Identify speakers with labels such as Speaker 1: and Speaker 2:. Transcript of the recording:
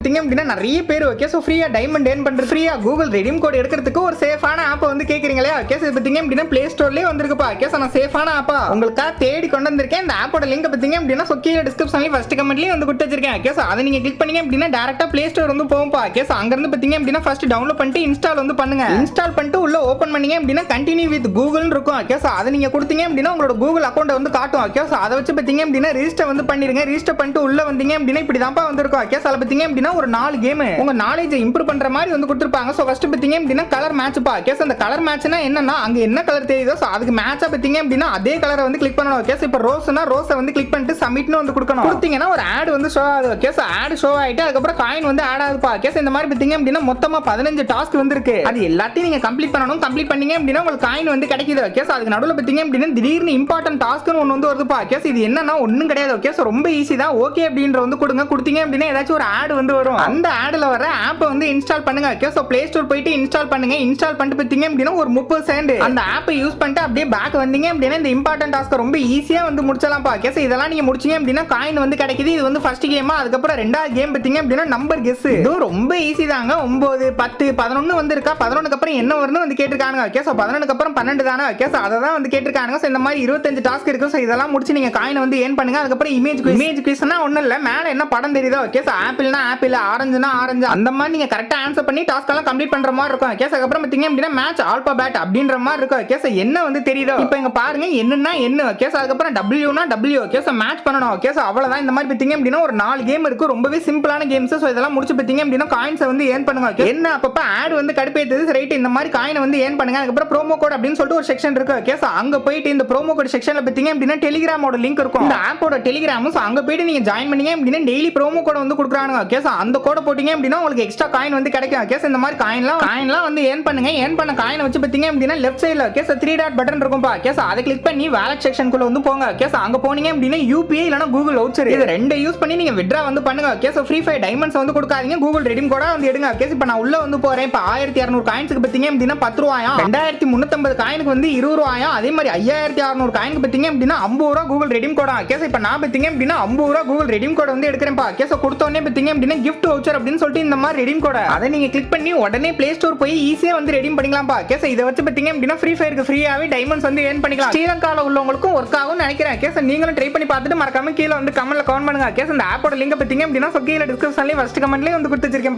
Speaker 1: அப்படின்னா நிறைய பேர் ஓகே சோ ஃப்ரீயா டைமண்ட் ஏர்ன் பண்றது ஃப்ரீயா கூகுள் ரெடீம் கோட் எடுக்கிறதுக்கு ஒரு சேஃபான ஆப் வந்து கேக்குறீங்களே ஓகே சோ பாத்தீங்க அப்படின்னா பிளே ஸ்டோர்லயே வந்திருக்குப்பா ஓகே சோ நான் சேஃபான ஆப்பா உங்களுக்கு தேடி கொண்டு வந்திருக்கேன் இந்த ஆப்போட லிங்க் பாத்தீங்க அப்படின்னா சோ கீழ டிஸ்கிரிப்ஷன்ல ஃபர்ஸ்ட் கமெண்ட்லயே வந்து கொடுத்து வச்சிருக்கேன் ஓகே சோ அதை நீங்க கிளிக் பண்ணீங்க அப்படின்னா டைரக்டா பிளே ஸ்டோர் வந்து போகும்பா ஓகே சோ அங்க இருந்து பாத்தீங்க அப்படின்னா ஃபர்ஸ்ட் டவுன்லோட் பண்ணிட்டு இன்ஸ்டால் வந்து பண்ணுங்க இன்ஸ்டால் பண்ணிட்டு உள்ள ஓபன் பண்ணீங்க அப்படின்னா கண்டினியூ வித் கூகுள் இருக்கும் ஓகே சோ அதை நீங்க கொடுத்தீங்க அப்படின்னா உங்களோட கூகுள் அக்கவுண்ட் வந்து காட்டும் ஓகே சோ அதை வச்சு பாத்தீங்க அப்படின்னா ரெஜிஸ்டர் வந்து பண்ணிருங்க ரெஜிஸ்டர் பண்ணிட்டு உள்ள வந்தீங்க அப்படின்னா இப்படி தான்ப்பா வந்திருக்கும் ஓகே சோ பாத்தீங்க அப்படின்னா ஒரு 4 கேம் உங்க நாலேஜ் இம்ப்ரூவ் பண்ற மாதிரி வந்து கொடுத்திருப்பாங்க சோ ஃபர்ஸ்ட் பாத்தீங்க அப்படின்னா கலர் மேட்ச் பா ஓகே சோ அந்த கலர் மேட்ச்னா என்னன்னா அங்க என்ன கலர் தெரியுதோ சோ அதுக்கு மேட்சா பாத்தீங்க அப்படின்னா அதே கலரை வந்து கிளிக் பண்ணனும் ஓகே சோ இப்போ ரோஸ்னா ரோஸை வந்து கிளிக் பண்ணிட்டு சப்மிட்னு வந்து கொடுக்கணும் கொடுத்தீங்கன்னா ஒரு ஆட் வந்து ஷோ ஆகுது ஓகே சோ ஆட் ஷோ ஆயிட்டு அதுக்கு அப்புறம் காயின் வந்து ஆட் ஆகுதுப்பா ஓகே சோ இந்த மாதிரி பாத்தீங்க அப்படின்னா மொத்தமா 15 டாஸ்க் வந்திருக்கு அது எல்லாத்தையும் நீங்க கம்ப்ளீட் பண்ணனும் கம்ப்ளீட் பண்ணீங்க அப்படின்னா உங்களுக்கு காயின் வந்து கிடைக்குது ஓகே சோ அதுக்கு நடுவுல பாத்தீங்க அப்படின்னா திடீர்னு இம்பார்ட்டன்ட் டாஸ்க்னு ஒன்னு வந்து வருதுப்பா ஓகே சோ இது என்னன்னா ஒண்ணும் கிடையாது ஓகே சோ ரொம்ப ஈஸி தான் ஓகே அப்படின்ற வந்து கொடுங்க கொடுத்தீங்க அப்படின்னா ஏதாச்சும் ஒரு ஆட் வந்து வரும் அந்த ஆட்ல வர ஆப் வந்து இன்ஸ்டால் பண்ணுங்க ஓகே சோ பிளே ஸ்டோர் போயிட்டு இன்ஸ்டால் பண்ணுங்க இன்ஸ்டால் பண்ணிட்டு பாத்தீங்க அப்படின்னா ஒரு 30 செகண்ட் அந்த ஆப்பை யூஸ் பண்ணிட்டு அப்படியே பேக் வந்தீங்க அப்படின்னா இந்த இம்பார்ட்டன்ட் டாஸ்க் ரொம்ப ஈஸியா வந்து முடிச்சலாம்ப்பா ஓகே சோ இதெல்லாம் நீங்க முடிச்சீங்க அப்படின்னா காயின் வந்து கிடைக்குது இது வந்து ஃபர்ஸ்ட் கேமா அதுக்கு அப்புறம் ரெண்டாவது கேம் பாத்தீங்க அப்படின்னா நம்பர் கெஸ் இது ரொம்ப ஈஸி தாங்க 9 10 11 வந்து இருக்கா 11 க்கு அப்புறம் என்ன வரும்னு வந்து கேட்டிருக்காங்க ஓகே சோ 11 க்கு அப்புறம் 12 தானே ஓகே சோ அத தான் வந்து கேட்டிருக்காங்க சோ இந்த மாதிரி 25 டாஸ்க் இருக்கு சோ இதெல்லாம் முடிச்சு நீங்க காயின் வந்து ஏர்ன் பண்ணுங்க அதுக்கு அப்புறம் இமேஜ் குவிஸ்னா ஒண்ணும் இல்ல மேல என்ன படம் தெரியுதோ ஓகே சோ ஆப்பிள்னா ஆப்பிள் ஆரஞ்சுனா ஆரஞ்சு அந்த மாதிரி நீங்க கரெக்ட்டா ஆன்சர் பண்ணி டாஸ்க் எல்லாம் கம்ப்ளீட் பண்ற மாதிரி இருக்கும் ஓகே சோ அப்புறம் பாத்தீங்க அப்படின்னா மேட்ச் ஆல்பாபெட் அப்படின்ற மாதிரி இருக்கும் ஓகே சோ என்ன வந்து தெரியுதோ இப்போ இங்க பாருங்க என்னன்னா என்ன ஓகே சோ அதுக்கு அப்புறம் W னா W ஓகே சோ மேட்ச் பண்ணனும் ஓகே சோ அவ்வளவுதான் இந்த மாதிரி பாத்தீங்க அப்படின்னா ஒரு 4 கேம் இருக்கு ரொம்பவே சிம்பிளான கேம்ஸ் சோ இதெல்லாம் முடிச்சு பாத்தீங்க அப்படின்னா காயின்ஸ் வந்து ஏர்ன் பண்ணுங்க ஓகே என்ன அப்பப்ப ஆட் வந்து கடுப்பேத்துது ரைட் இந்த மாதிரி காயினை வந்து ஏர்ன் பண்ணுங்க அதுக்கு அப்புறம் ப்ரோமோ கோட் அப்படின்னு சொல்லிட்டு ஒரு செக்ஷன் இருக்கு ஓகே சோ அங்க போயிட்டு இந்த ப்ரோமோ கோட் செக்ஷன்ல பாத்தீங்க அப்படின்னா டெலிகிராமோட லிங்க் இருக்கும் இந்த ஆப்போட டெலிகிராம் சோ அங்க போயிட்டு நீங்க ஜாயின் பண்ணீங்க அப்படின்னா டெய்லி ப்ரோமோ கோட் வந்து கொடுக்குறாங்க ஓகே சோ அந்த கோட போட்டீங்க அப்படின்னா உங்களுக்கு எக்ஸ்ட்ரா காயின் வந்து கிடைக்கும் ஓகே சோ இந்த மாதிரி காயின்லாம் வந்து ஏர்ன் பண்ணுங்க ஏர்ன் பண்ண காயினை வச்சு பாத்தீங்க அப்படின்னா லெஃப்ட் சைடுல ஓகே சோ 3 டாட் பட்டன் இருக்கும்பா ஓகே சோ அதை கிளிக் பண்ணி வாலெட் செக்ஷனுக்குள்ள வந்து போங்க ஓகே சோ அங்க போனீங்க அப்படின்னா UPI இல்லனா கூகுள் வவுச்சர் இது ரெண்டை யூஸ் பண்ணி நீங்க வித்ட்ரா வந்து பண்ணுங்க okay so free fire diamonds வந்து கொடுக்காதீங்க கூகுள் ரெடீம் கோடா வந்து எடுங்க ஓகே இப்போ நான் உள்ள வந்து போறேன் இப்போ 1200 காயின்ஸ்க்கு பாத்தீங்க அப்படின்னா 10 ரூபாயாம் 2350 காயினுக்கு வந்து 20 ரூபாயாம் அதே மாதிரி 5600 காயினுக்கு பாத்தீங்க அப்படின்னா 50 ரூபாய் கூகுள் ரெடீம் கோடா ஓகே சோ இப்போ நான் பாத்தீங்க அப்படின்னா 50 ரூபாய் கூகுள் ரெடீம் கோட் வந்து எடுக்கறேன்ப்பா ஓகே சோ கொடுத்த உடனே பாத்தீங்க அப்படின்னா gift voucher அப்படின்னு சொல்லிட்டு இந்த மாதிரி ரெடீம் கோட் அதை நீங்க கிளிக் பண்ணி உடனே பிளே ஸ்டோர் போய் ஈஸியா வந்து ரெடீம் பண்ணிக்கலாம்ப்பா ஓகே சோ இத வச்சு பாத்தீங்க அப்படின்னா ஃப்ரீ ஃபயருக்கு ஃப்ரீயாவே டைமண்ட்ஸ் வந்து ஏர்ன் பண்ணிக்கலாம் ஸ்ரீலங்கால உள்ளவங்களுக்கும் ஒர்க் ஆகும்னு நினைக்கிறேன் ஓகே சோ நீங்களும் ட்ரை பண்ணி பார்த்துட்டு மறக்காம கீழ வந்து கமெண்ட்ல கமெண்ட் பண்ணுங்க ஓகே சோ இந்த ஆப்போட லிங்க் பாத்தீங்க அப்படின்னா சோ கீழ டிஸ்கிரிப்ஷன்லயே ஃபர்ஸ்ட் கமெண்ட்லயே வந்து கொடுத்து வச்சிருக்கேன்